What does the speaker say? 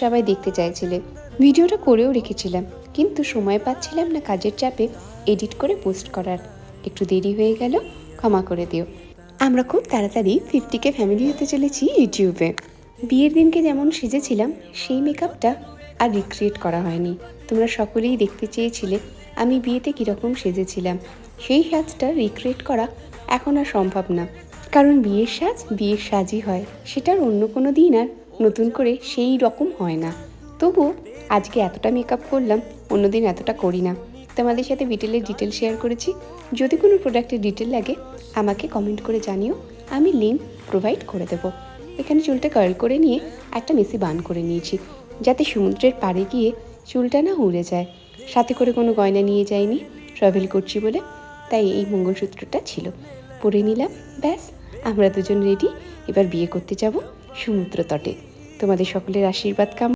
সবাই দেখতে চাইছিলে। ভিডিওটা করেও রেখেছিলাম, কিন্তু সময় পাচ্ছিলাম না কাজের চাপে এডিট করে পোস্ট করার। একটু দেরি হয়ে গেল, ক্ষমা করে দিও। আমরা খুব তাড়াতাড়ি 50K ফ্যামিলি হতে চলেছি ইউটিউবে। বিয়ের দিনকে যেমন সেজেছিলাম সেই মেকআপটা আর রিক্রিয়েট করা হয়নি। তোমরা সকলেই দেখতে চেয়েছিলে আমি বিয়েতে কীরকম সেজেছিলাম। সেই সাজটা রিক্রিয়েট করা এখন আর সম্ভব না, কারণ বিয়ের সাজই হয়, সেটার অন্য কোনো দিন আর নতুন করে সেই রকম হয় না। তবুও আজকে এতটা মেকআপ করলাম, অন্যদিন এতটা করি না। তোমাদের সাথে ডিটেল শেয়ার করেছি। যদি কোনো প্রোডাক্টের ডিটেল লাগে আমাকে কমেন্ট করে জানিও, আমি লিঙ্ক প্রোভাইড করে দেবো। এখানে চুলটা কার্ল করে নিয়ে একটা মেসি বান করে নিয়েছি, যাতে সমুদ্রের পাড়ে গিয়ে চুলটা না উড়ে যায়। সাথে করে কোনো গয়না নিয়ে যাইনি, ট্রাভেল করছি বলে, তাই এই মঙ্গলসূত্রটা ছিল, পরে নিলাম। ব্যাস, আমরা দুজন রেডি। এবার বিয়ে করতে যাব সমুদ্র তটে। তোমাদের সকলের আশীর্বাদ কামনা।